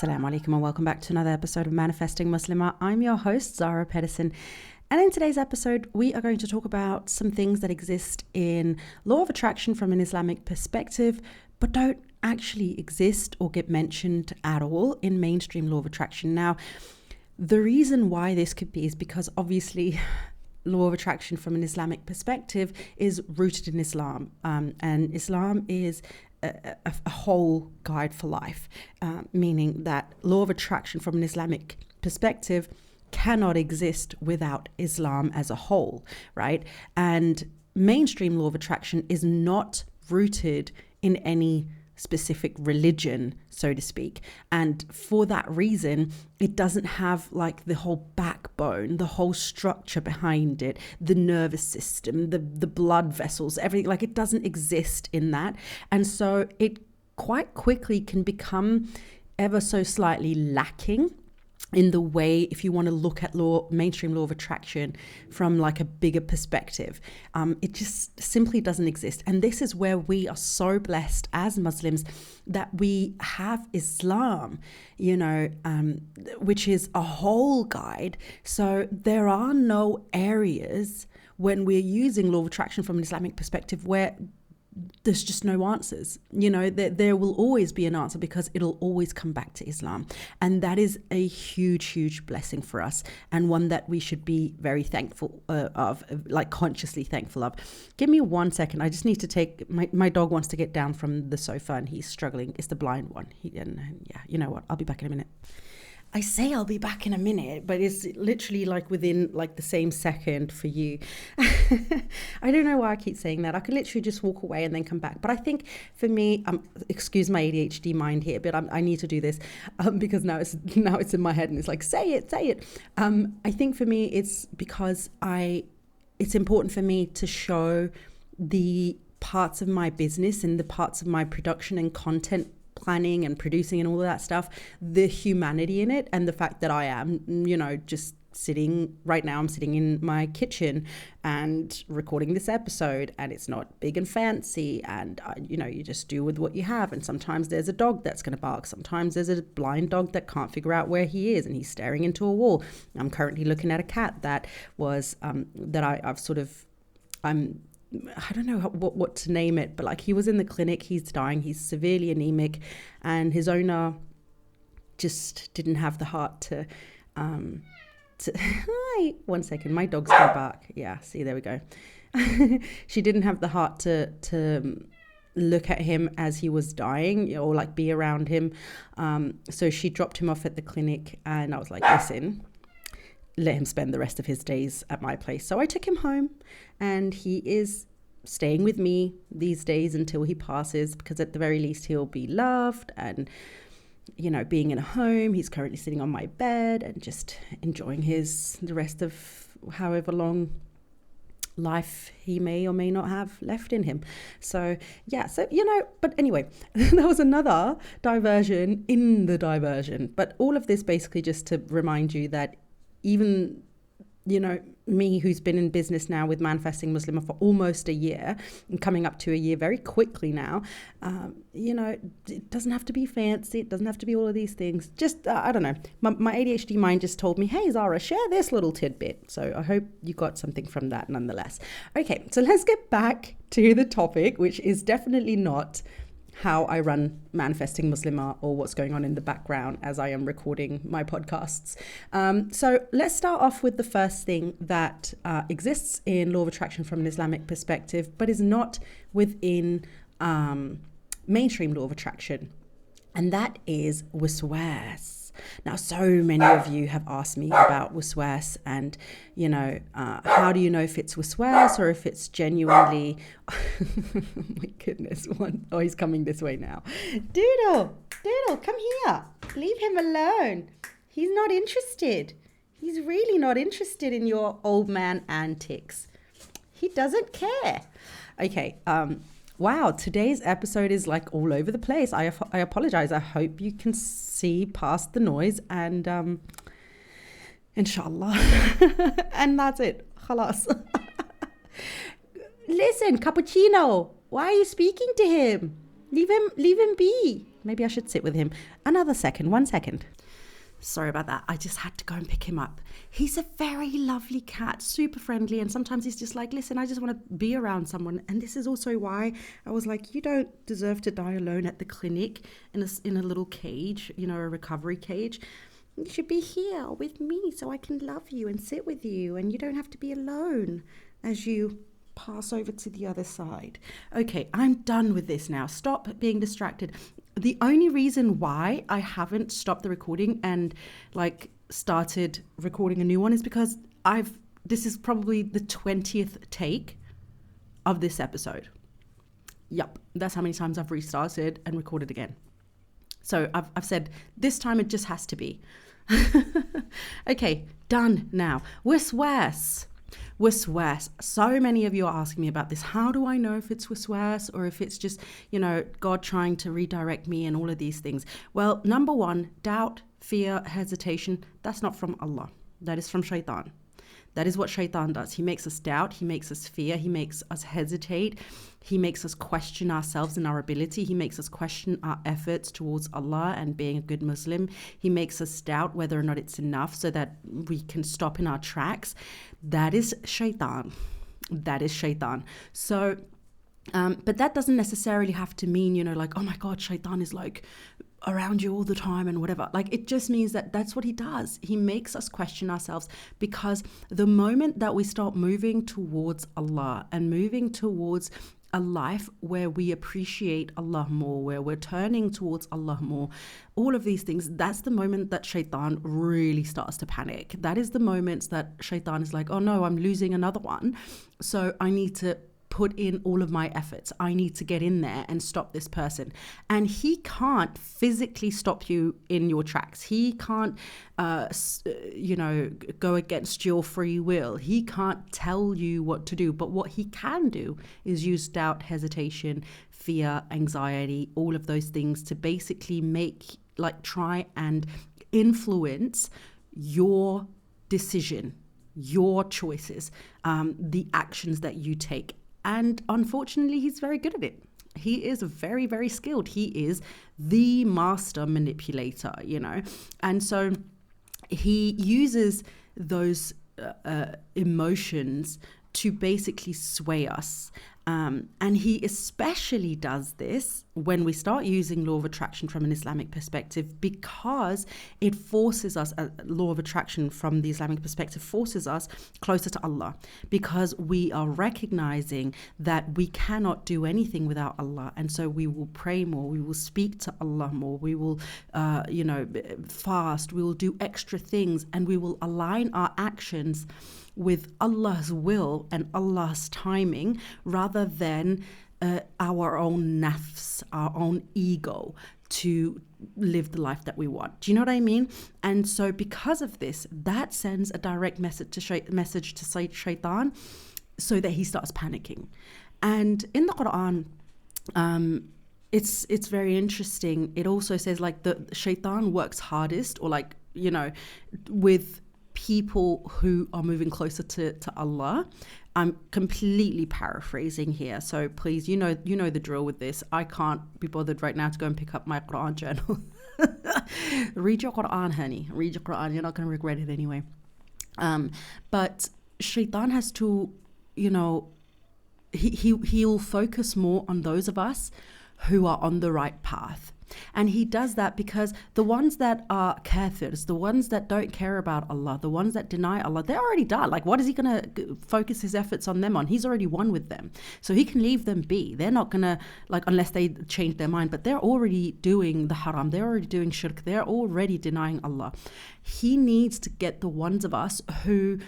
Assalamu alaikum and welcome back to another episode of Manifesting Muslimah. I'm your host, Zara Pedersen. And in today's episode, we are going to talk about some things that exist in law of attraction from an Islamic perspective, but don't actually exist or get mentioned at all in mainstream law of attraction. Now, the reason why this could be is because obviously law of attraction from an Islamic perspective is rooted in Islam. And Islam is a whole guide for life, meaning that law of attraction from an Islamic perspective cannot exist without Islam as a whole, right? And mainstream law of attraction is not rooted in any specific religion, so to speak. And for that reason, it doesn't have like the whole backbone, the whole structure behind it, the nervous system, the blood vessels, everything. Like, it doesn't exist in that. And so it quite quickly can become ever so slightly lacking in the way, if you want to look at mainstream law of attraction from like a bigger perspective. It just simply doesn't exist. And this is where we are so blessed as Muslims that we have Islam, which is a whole guide. So there are no areas when we're using law of attraction from an Islamic perspective where there's just no answers. There will always be an answer because it'll always come back to Islam. And that is a huge, huge blessing for us, and one that we should be very thankful of, like consciously thankful of. Give me 1 second. I just need to take, my dog wants to get down from the sofa and he's struggling. It's the blind one. You know what? I'll be back in a minute. I say I'll be back in a minute, but it's literally like within like the same second for you. I don't know why I keep saying that. I could literally just walk away and then come back. But I think for me, excuse my ADHD mind here, but I need to do this because now it's in my head and it's like, say it. I think for me, it's because it's important for me to show the parts of my business and the parts of my production and content planning and producing and all of that stuff, the humanity in it, and the fact that I am, just sitting right now, I'm sitting in my kitchen and recording this episode, and it's not big and fancy, and you just do with what you have. And sometimes there's a dog that's going to bark. Sometimes there's a blind dog that can't figure out where he is and he's staring into a wall. I'm currently looking at a cat that was I don't know what to name it, but like he was in the clinic, he's dying, he's severely anemic, and his owner just didn't have the heart to hi, 1 second, my dog's gonna bark. Yeah, see, there we go. She didn't have the heart to look at him as he was dying or like be around him. So she dropped him off at the clinic, and I was like, listen, let him spend the rest of his days at my place. So I took him home, and he is staying with me these days until he passes, because at the very least he'll be loved and, being in a home. He's currently sitting on my bed and just enjoying the rest of however long life he may or may not have left in him. So but anyway, that was another diversion in the diversion. But all of this basically just to remind you that even, me, who's been in business now with Manifesting Muslimah for almost a year and coming up to a year very quickly now, it doesn't have to be fancy. It doesn't have to be all of these things. Just, I don't know. My ADHD mind just told me, hey, Zara, share this little tidbit. So I hope you got something from that nonetheless. Okay, so let's get back to the topic, which is definitely not how I run Manifesting Muslimah or what's going on in the background as I am recording my podcasts. So let's start off with the first thing that exists in law of attraction from an Islamic perspective, but is not within mainstream law of attraction. And that is waswas. Now, so many of you have asked me about waswas and, how do you know if it's waswas or if it's genuinely, oh my goodness, he's coming this way now. Doodle, come here. Leave him alone. He's not interested. He's really not interested in your old man antics. He doesn't care. Okay, wow, today's episode is like all over the place. I apologize. I hope you can see past the noise, and inshallah. And that's it. Khalas. Listen, Cappuccino, why are you speaking to him? Leave him be. Maybe I should sit with him. Another second, 1 second. Sorry about that. I just had to go and pick him up. He's a very lovely cat, super friendly. And sometimes he's just like, listen, I just want to be around someone. And this is also why I was like, you don't deserve to die alone at the clinic in a little cage, a recovery cage. You should be here with me so I can love you and sit with you. And you don't have to be alone as you pass over to the other side. Okay, I'm done with this now. Stop being distracted. The only reason why I haven't stopped the recording and started recording a new one is because this is probably the 20th take of this episode. Yep, that's how many times I've restarted and recorded again. So I've said this time it just has to be. Okay, done now. Waswas. So many of you are asking me about this. How do I know if it's waswas or if it's just, God trying to redirect me and all of these things? Well, number one, doubt, fear, hesitation, that's not from Allah. That is from shaitan. That is what shaitan does. He makes us doubt. He makes us fear. He makes us hesitate. He makes us question ourselves and our ability. He makes us question our efforts towards Allah and being a good Muslim. He makes us doubt whether or not it's enough so that we can stop in our tracks. That is shaitan. So, but that doesn't necessarily have to mean, oh my God, shaitan is around you all the time and whatever. It just means that that's what he does. He makes us question ourselves, because the moment that we start moving towards Allah and moving towards a life where we appreciate Allah more, where we're turning towards Allah more, all of these things, that's the moment that shaitan really starts to panic. That is the moment that shaitan is like, oh no, I'm losing another one. So I need to put in all of my efforts. I need to get in there and stop this person. And he can't physically stop you in your tracks. He can't, go against your free will. He can't tell you what to do. But what he can do is use doubt, hesitation, fear, anxiety, all of those things to basically try and influence your decision, your choices, the actions that you take. And unfortunately, he's very good at it. He is very, very skilled. He is the master manipulator, And so he uses those emotions to basically sway us. And he especially does this when we start using law of attraction from an Islamic perspective, because it forces us, law of attraction from the Islamic perspective forces us closer to Allah, because we are recognizing that we cannot do anything without Allah. And so we will pray more, we will speak to Allah more, we will, fast, we will do extra things, and we will align our actions with Allah's will and Allah's timing, rather than our own nafs, our own ego, to live the life that we want. Do you know what I mean? And so because of this, that sends a direct message to shaitan, so that he starts panicking. And in the Quran, it's very interesting. It also says the shaitan works hardest, or with people who are moving closer to Allah. I'm completely paraphrasing here, so please, you know the drill with this. I can't be bothered right now to go and pick up my Quran journal. Read your Quran, honey. Read your Quran. You're not going to regret it anyway. But shaitan has to, he'll focus more on those of us who are on the right path. And he does that because the ones that are kafirs, the ones that don't care about Allah, the ones that deny Allah, they're already done. What is he going to focus his efforts on them on? He's already won with them. So he can leave them be. They're not going to, unless they change their mind, but they're already doing the haram. They're already doing shirk. They're already denying Allah. He needs to get the ones of us who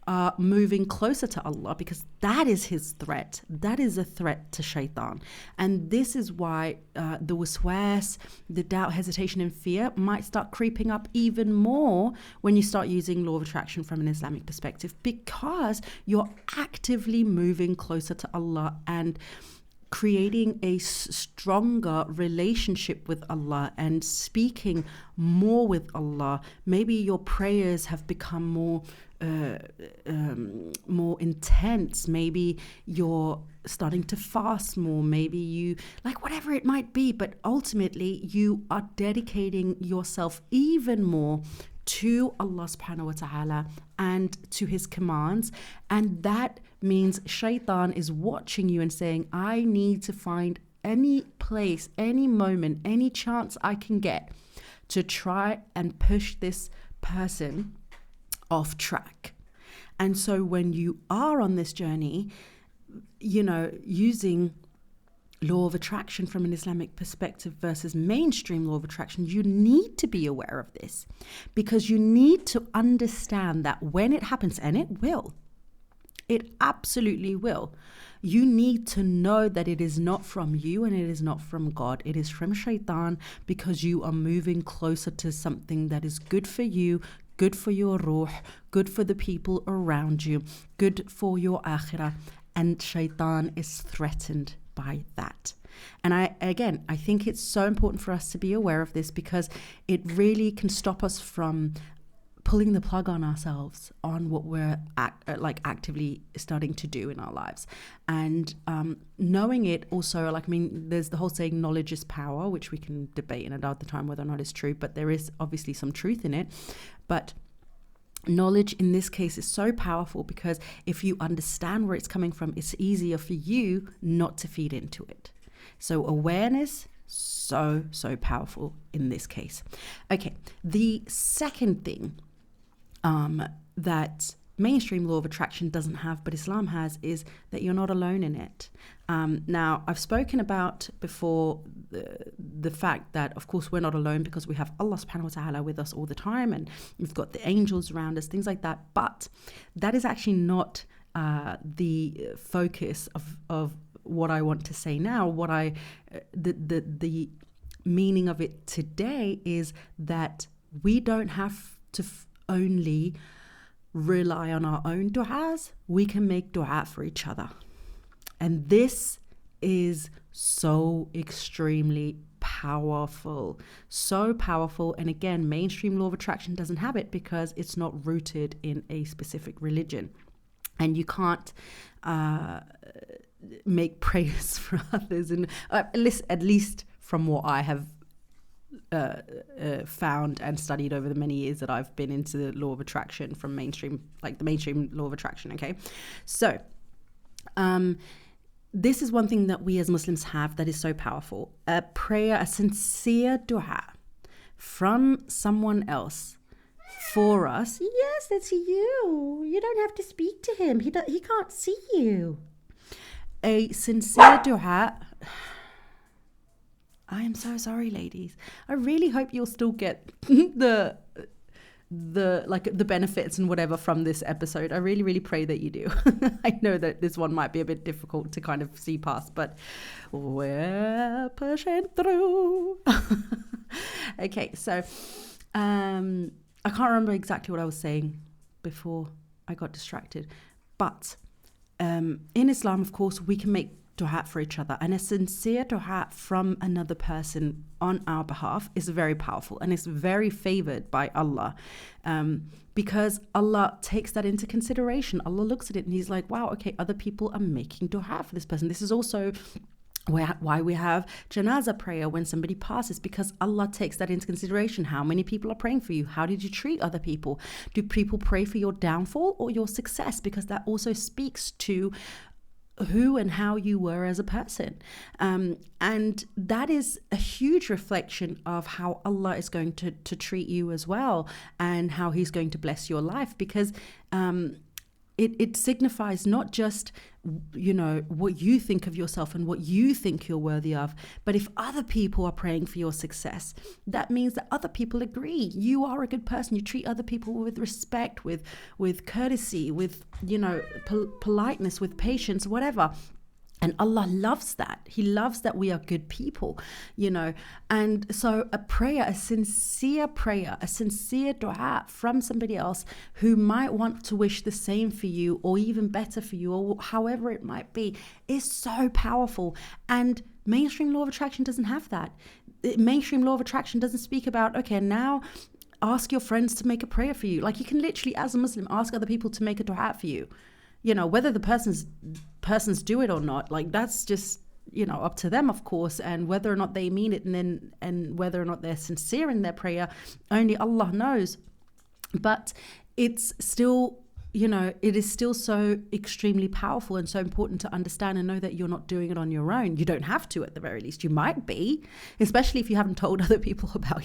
are moving closer to Allah, because that is his threat. That is a threat to shaitan. And this is why the waswas, the doubt, hesitation, and fear might start creeping up even more when you start using law of attraction from an Islamic perspective, because you're actively moving closer to Allah. And creating a stronger relationship with Allah and speaking more with Allah. Maybe your prayers have become more intense. Maybe you're starting to fast more. Maybe you, like, whatever it might be, but ultimately you are dedicating yourself even more to Allah subhanahu wa ta'ala and to his commands. And that means shaitan is watching you and saying, I need to find any place, any moment, any chance I can get to try and push this person off track. And so when you are on this journey, using law of attraction from an Islamic perspective versus mainstream law of attraction, you need to be aware of this, because you need to understand that when it happens, and it absolutely will, you need to know that it is not from you and it is not from God. It is from shaitan, because you are moving closer to something that is good for you, good for your ruh, good for the people around you, good for your akhirah. And shaitan is threatened by that. And I think it's so important for us to be aware of this, because it really can stop us from pulling the plug on ourselves on what we're actively starting to do in our lives. And knowing it also, there's the whole saying, knowledge is power, which we can debate in another time whether or not it's true, but there is obviously some truth in it. But knowledge in this case is so powerful, because if you understand where it's coming from, it's easier for you not to feed into it. So awareness, so powerful in this case. Okay, the second thing that mainstream law of attraction doesn't have, but Islam has, is that you're not alone in it. Now, I've spoken about before the fact that, of course, we're not alone, because we have Allah subhanahu wa ta'ala with us all the time, and we've got the angels around us, things like that. But that is actually not the focus of what I want to say now. The meaning of it today is that we don't have to only rely on our own du'as. We can make du'a for each other. And this is so extremely powerful. So powerful. And again, mainstream law of attraction doesn't have it, because it's not rooted in a specific religion. And you can't make prayers for others. And at least from what I have found and studied over the many years that I've been into the law of attraction from the mainstream law of attraction. Okay, so this is one thing that we as Muslims have that is so powerful: a prayer, a sincere dua from someone else for us. Yes, it's you. You don't have to speak to him. He can't see you. A sincere dua. I am so sorry, ladies. I really hope you'll still get the benefits and whatever from this episode. I really, really pray that you do. I know that this one might be a bit difficult to kind of see past, but we're pushing through. Okay, so I can't remember exactly what I was saying before I got distracted. But in Islam, of course, we can make dua for each other, and a sincere dua from another person on our behalf is very powerful, and it's very favored by Allah, because Allah takes that into consideration. Allah looks at it and he's like, wow, okay, other people are making dua for this person. This is also why we have janazah prayer when somebody passes, because Allah takes that into consideration. How many people are praying for you? How did you treat other people? Do people pray for your downfall or your success? Because that also speaks to who and how you were as a person. And that is a huge reflection of how Allah is going to treat you as well, and how he's going to bless your life, because it signifies not just, what you think of yourself and what you think you're worthy of, but if other people are praying for your success, that means that other people agree you are a good person. You treat other people with respect, with courtesy, with politeness, with patience, whatever. And Allah loves that. He loves that we are good people, you know. And so a prayer, a sincere dua from somebody else who might want to wish the same for you or even better for you or however it might be is so powerful. And mainstream law of attraction doesn't have that. Mainstream law of attraction doesn't speak about, okay, now ask your friends to make a prayer for you. Like, you can literally, as a Muslim, ask other people to make a dua for you. You know, whether the persons do it or not, like, that's just, you know, up to them, of course, and whether or not they mean it, and whether or not they're sincere in their prayer, only Allah knows. But it's still, you know, it is still so extremely powerful and so important to understand and know that you're not doing it on your own. You don't have to, at the very least. You might be, especially if you haven't told other people about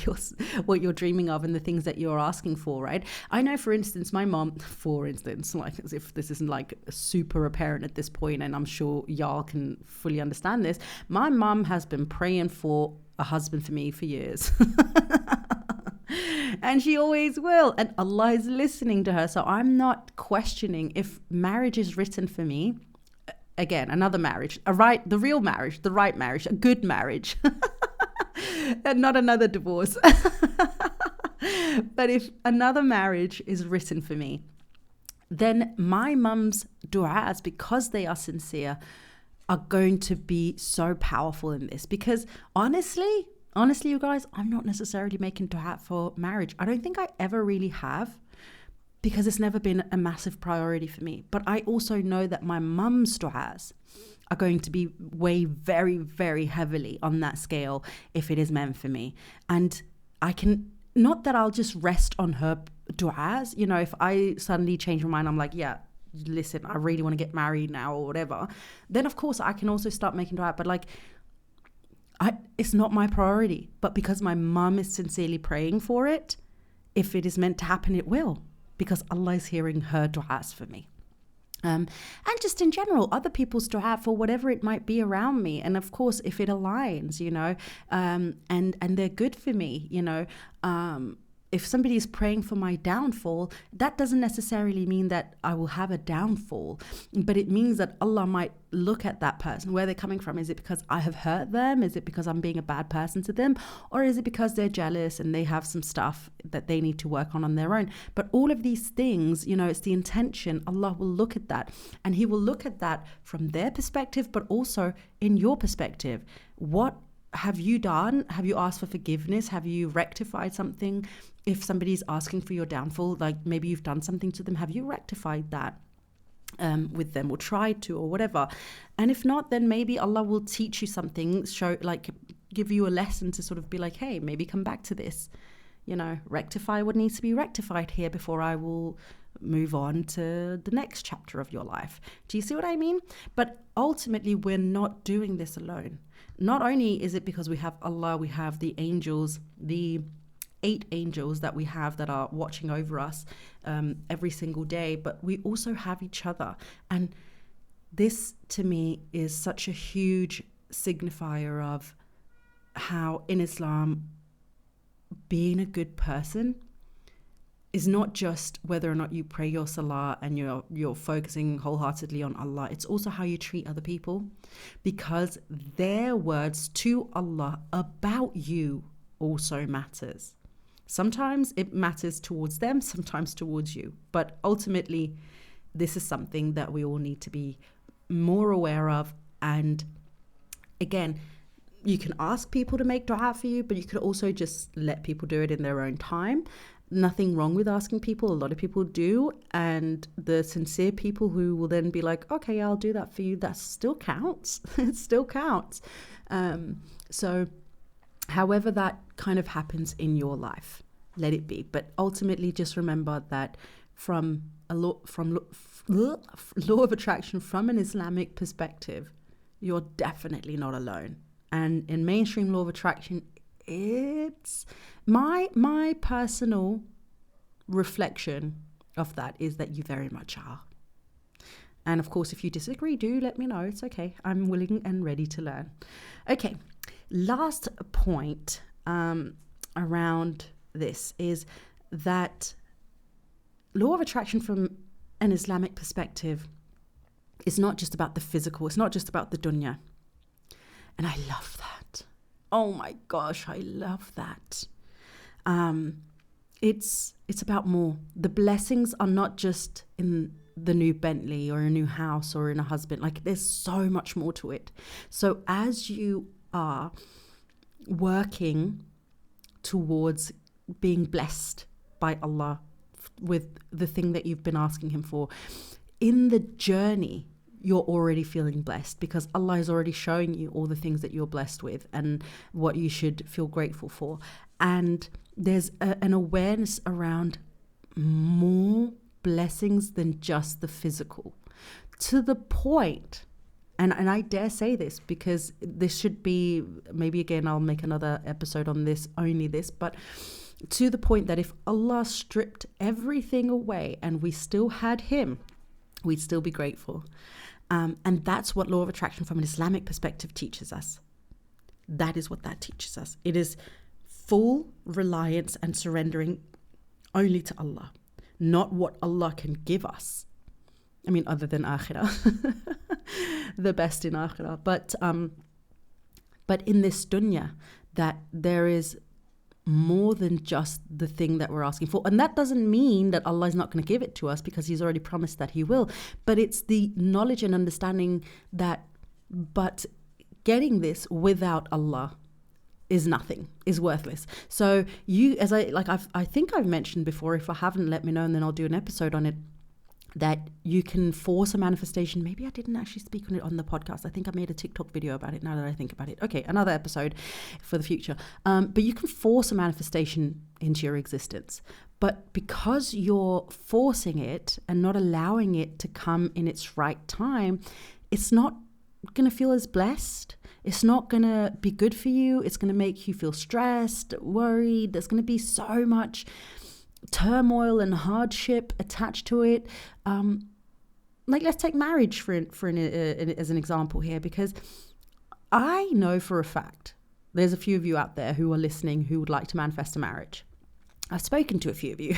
what you're dreaming of and the things that you're asking for, right? I know, for instance, my mom, like, as if this isn't like super apparent at this point, and I'm sure y'all can fully understand this, my mom has been praying for a husband for me for years. And she always will. And Allah is listening to her. So I'm not questioning if marriage is written for me. Again, another marriage, the real marriage, the right marriage, a good marriage, and not another divorce. But if another marriage is written for me, then my mum's du'as, because they are sincere, are going to be so powerful in this. Because honestly, you guys, I'm not necessarily making dua for marriage. I don't think I ever really have, because it's never been a massive priority for me. But I also know that my mum's duas are going to be weigh very, very heavily on that scale if it is meant for me. And I can, not that I'll just rest on her duas. You know, if I suddenly change my mind, I'm like, yeah, listen, I really want to get married now or whatever, then of course I can also start making dua. But like, it's not my priority. But because my mum is sincerely praying for it, if it is meant to happen, it will, because Allah is hearing her du'as for me. And just in general, other people's dua for whatever it might be around me. And of course, if it aligns, you know, and they're good for me, you know, if somebody is praying for my downfall, that doesn't necessarily mean that I will have a downfall, but it means that Allah might look at that person, where they're coming from. Is it because I have hurt them? Is it because I'm being a bad person to them? Or is it because they're jealous and they have some stuff that they need to work on their own? But all of these things, you know, it's the intention. Allah will look at that, and He will look at that from their perspective, but also in your perspective. What have you done? Have you asked for forgiveness? Have you rectified something? If somebody's asking for your downfall, like maybe you've done something to them, have you rectified that with them, or tried to, or whatever? And if not, then maybe Allah will teach you something, give you a lesson to sort of be like, hey, maybe come back to this, you know, rectify what needs to be rectified here before I will move on to the next chapter of your life. Do you see what I mean? But ultimately, we're not doing this alone. Not only is it because we have Allah, we have the angels, the 8 angels that we have that are watching over us every single day, but we also have each other. And this, to me, is such a huge signifier of how in Islam, being a good person is not just whether or not you pray your salah and you're focusing wholeheartedly on Allah. It's also how you treat other people, because their words to Allah about you also matters. Sometimes it matters towards them, sometimes towards you. But ultimately, this is something that we all need to be more aware of. And again, you can ask people to make dua for you, but you could also just let people do it in their own time. Nothing wrong with asking people. A lot of people do. And the sincere people who will then be like, okay, I'll do that for you, that still counts. It still counts. So however that kind of happens in your life, let it be. But ultimately, just remember that from law of attraction, from an Islamic perspective, you're definitely not alone. And in mainstream law of attraction, it's my personal reflection of that is that you very much are. And of course, if you disagree, do let me know. It's okay. I'm willing and ready to learn. Okay. Last point around this is that law of attraction from an Islamic perspective It's not just about the physical. It's not just about the dunya. And I love that. Oh my gosh, I love that. It's about more. The blessings are not just in the new Bentley or a new house or in a husband. Like, there's so much more to it. So as you are working towards being blessed by Allah with the thing that you've been asking him for, in the journey, you're already feeling blessed because Allah is already showing you all the things that you're blessed with and what you should feel grateful for. And there's an awareness around more blessings than just the physical, to the point, and I dare say this because this should be, maybe again I'll make another episode on this, only this, but to the point that if Allah stripped everything away and we still had him, we'd still be grateful. And that's what law of attraction from an Islamic perspective teaches us. That is what that teaches us. It is full reliance and surrendering only to Allah, not what Allah can give us. I mean, other than akhirah, the best in akhirah. But in this dunya, that there is more than just the thing that we're asking for. And that doesn't mean that Allah is not going to give it to us, because he's already promised that he will. But it's the knowledge and understanding that, but getting this without Allah is nothing, is worthless. So you, as I think I've mentioned before, if I haven't, let me know and then I'll do an episode on it, that you can force a manifestation. Maybe I didn't actually speak on it on the podcast. I think I made a TikTok video about it now that I think about it. Okay, another episode for the future. But you can force a manifestation into your existence. But because you're forcing it and not allowing it to come in its right time, it's not going to feel as blessed. It's not going to be good for you. It's going to make you feel stressed, worried. There's going to be so much turmoil and hardship attached to it. Let's take marriage for as an example here, because I know for a fact there's a few of you out there who are listening who would like to manifest a marriage. I've spoken to a few of you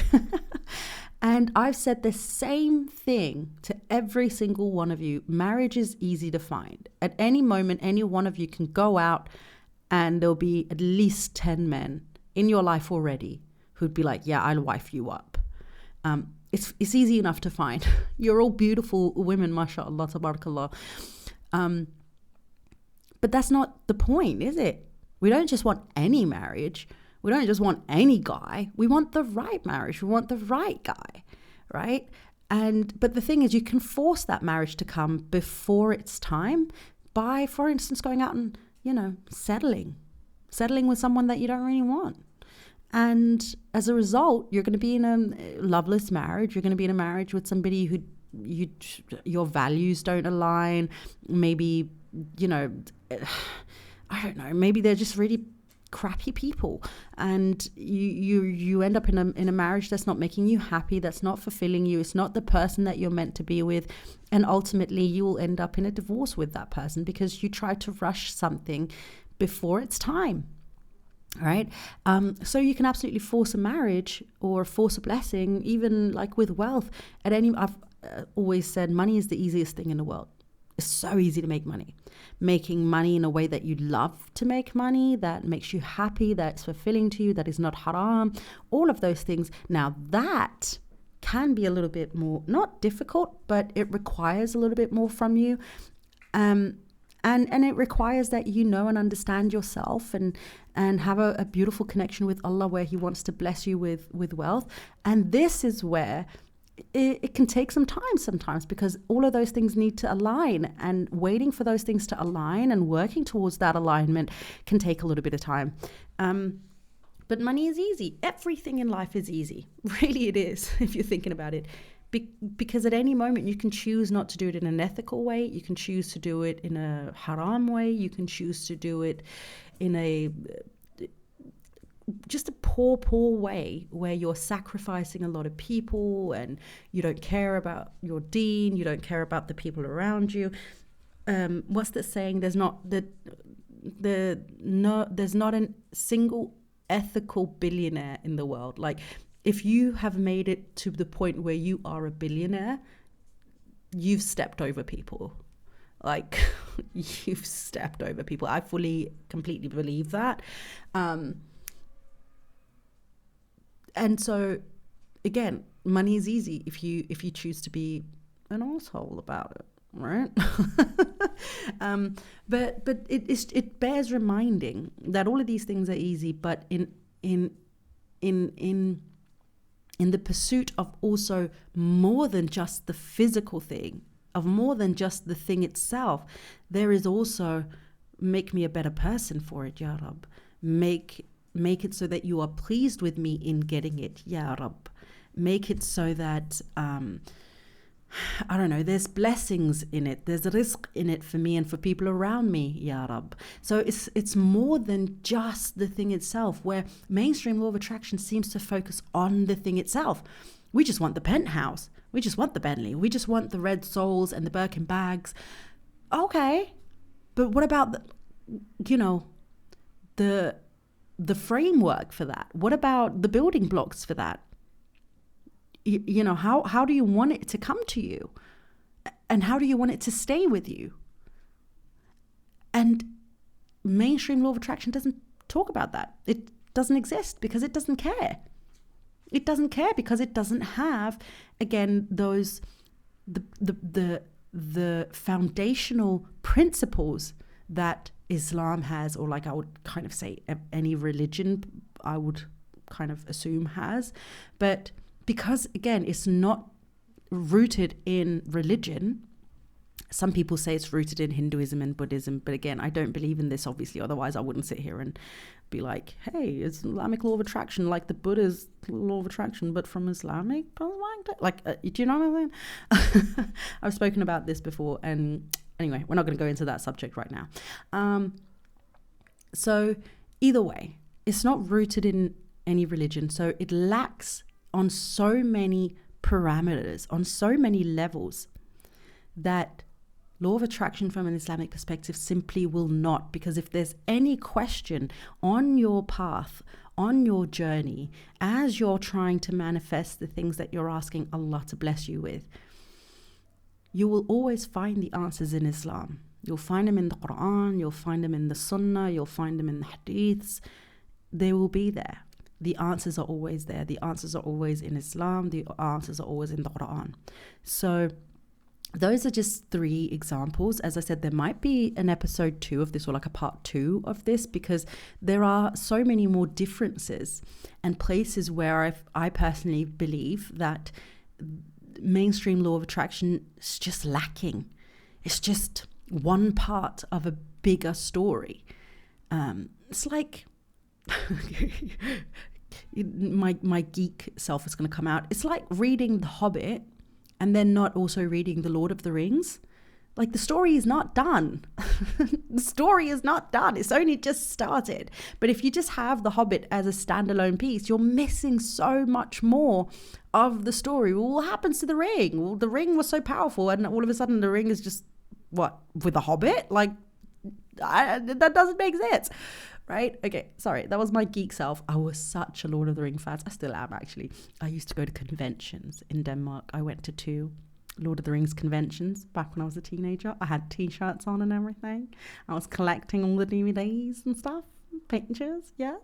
and I've said the same thing to every single one of you. Marriage is easy to find. At any moment, any one of you can go out and there'll be at least 10 men in your life already who'd be like, yeah, I'll wife you up. It's easy enough to find. You're all beautiful women, mashallah, tabarakallah. But that's not the point, is it? We don't just want any marriage. We don't just want any guy. We want the right marriage. We want the right guy, right? But the thing is, you can force that marriage to come before it's time by, for instance, going out and, settling with someone that you don't really want. And as a result, you're going to be in a loveless marriage. You're going to be in a marriage with somebody who your values don't align. Maybe, I don't know, maybe they're just really crappy people. And you end up in a marriage that's not making you happy, that's not fulfilling you. It's not the person that you're meant to be with. And ultimately, you will end up in a divorce with that person because you tried to rush something before it's time. Right. So you can absolutely force a marriage or force a blessing, even like with wealth. I've always said money is the easiest thing in the world. It's so easy to make money. Making money in a way that you love to make money, that makes you happy, that's fulfilling to you, that is not haram, all of those things. Now that can be a little bit more, not difficult, but it requires a little bit more from you. And it requires that you know and understand yourself and have a beautiful connection with Allah, where he wants to bless you with wealth. And this is where it can take some time sometimes, because all of those things need to align, and waiting for those things to align and working towards that alignment can take a little bit of time. But money is easy. Everything in life is easy. Really it is, if you're thinking about it. Because at any moment you can choose not to do it in an ethical way. You can choose to do it in a haram way. You can choose to do it in just a poor way where you're sacrificing a lot of people and you don't care about your deen. You don't care about the people around you. What's that saying? There's not a single ethical billionaire in the world. Like, if you have made it to the point where you are a billionaire, you've stepped over people. Like, you've stepped over people. I fully, completely believe that. And so, again, money is easy if you choose to be an asshole about it, right? But it bears reminding that all of these things are easy, but in the pursuit of also more than just the physical thing, of more than just the thing itself, there is also, make me a better person for it, Ya Rab. Make it so that you are pleased with me in getting it, Ya Rab. Make it so that, I don't know, there's blessings in it, there's rizq in it for me and for people around me, Ya Rab. So it's more than just the thing itself, where mainstream law of attraction seems to focus on the thing itself. We just want the penthouse. We just want the Bentley. We just want the red soles and the Birkin bags. Okay. But what about the framework for that? What about the building blocks for that? How do you want it to come to you? And how do you want it to stay with you? And mainstream law of attraction doesn't talk about that. It doesn't exist because it doesn't care. It doesn't care because it doesn't have, again, those the foundational principles that Islam has, or like I would kind of say any religion I would kind of assume has. But because, again, it's not rooted in religion. Some people say it's rooted in Hinduism and Buddhism, but again, I don't believe in this, obviously. Otherwise, I wouldn't sit here and be like, hey, it's Islamic law of attraction, like the Buddha's law of attraction, but from Islamic perspective. Like, do you know what I mean? I've spoken about this before, and anyway, we're not going to go into that subject right now. So either way, it's not rooted in any religion, so it lacks on so many parameters, on so many levels, that law of attraction from an Islamic perspective simply will not. Because if there's any question on your path, on your journey, as you're trying to manifest the things that you're asking Allah to bless you with, you will always find the answers in Islam. You'll find them in the Quran, you'll find them in the Sunnah, you'll find them in the Hadiths. They will be there. The answers are always there. The answers are always in Islam. The answers are always in the Quran. So those are just 3 examples. As I said, there might be an episode 2 of this, or like a part 2 of this, because there are so many more differences and places where I personally believe that mainstream law of attraction is just lacking. It's just one part of a bigger story. It's like my geek self is going to come out. It's like reading The Hobbit and then not also reading The Lord of the Rings. Like, the story is not done. The story is not done. It's only just started. But if you just have The Hobbit as a standalone piece, you're missing so much more of the story. Well, what happens to the ring? Well, the ring was so powerful, and all of a sudden the ring is just, what, with a hobbit? Like, that doesn't make sense. Right? Okay, sorry. That was my geek self. I was such a Lord of the Ring fan. I still am, actually. I used to go to conventions in Denmark. I went to 2 Lord of the Rings conventions back when I was a teenager. I had t-shirts on and everything. I was collecting all the DVDs and stuff. Pictures, yes.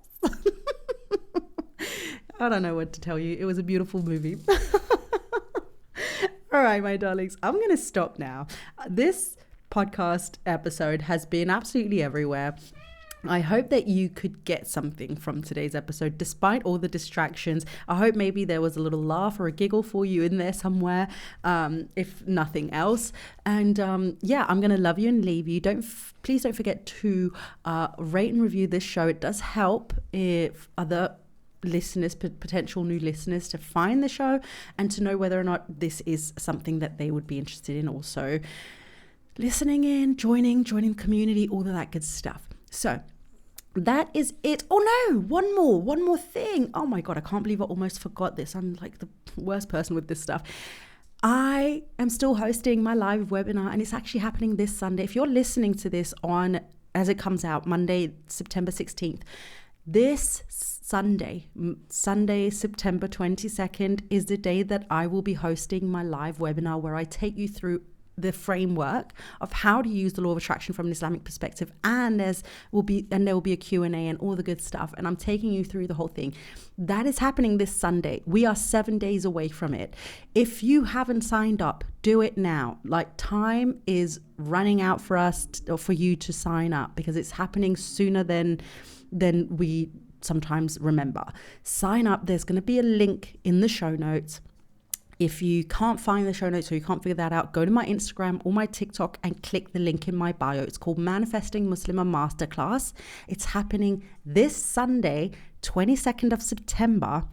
I don't know what to tell you. It was a beautiful movie. All right, my darlings. I'm going to stop now. This podcast episode has been absolutely everywhere. I hope that you could get something from today's episode, despite all the distractions. I hope maybe there was a little laugh or a giggle for you in there somewhere, if nothing else. And yeah, I'm going to love you and leave you. Please don't forget to rate and review this show. It does help if other listeners, potential new listeners, to find the show and to know whether or not this is something that they would be interested in. Also, listening in, joining the community, all of that good stuff. So that is it. Oh no, one more thing. Oh my God, I can't believe I almost forgot this. I'm like the worst person with this stuff. I am still hosting my live webinar, and it's actually happening this Sunday. If you're listening to this as it comes out, Monday, September 16th, This Sunday, September 22nd, is the day that I will be hosting my live webinar where I take you through the framework of how to use the law of attraction from an Islamic perspective, and there will be a Q&A and all the good stuff, and I'm taking you through the whole thing. That is happening this Sunday. We are 7 days away from it. If you haven't signed up, do it now. Like, time is running out for us or for you to sign up, because it's happening sooner than we sometimes remember. Sign up. There's going to be a link in the show notes. If you can't find the show notes or you can't figure that out, go to my Instagram or my TikTok and click the link in my bio. It's called Manifesting Muslimah Masterclass. It's happening this Sunday, 22nd of September.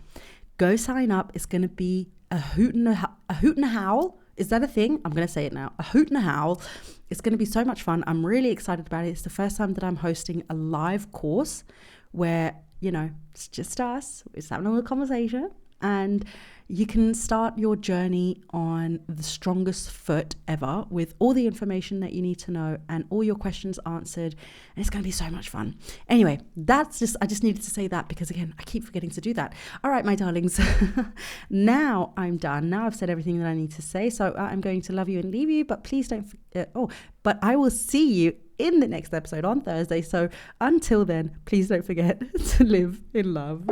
Go sign up. It's going to be a hoot and a howl. Is that a thing? I'm going to say it now. A hoot and a howl. It's going to be so much fun. I'm really excited about it. It's the first time that I'm hosting a live course where, it's just us. We're just having a little conversation. And you can start your journey on the strongest foot ever with all the information that you need to know and all your questions answered. And it's going to be so much fun. Anyway, I just needed to say that because, again, I keep forgetting to do that. All right, my darlings. Now I'm done. Now I've said everything that I need to say. So I'm going to love you and leave you. But please don't forget. But I will see you in the next episode on Thursday. So until then, please don't forget to live in love.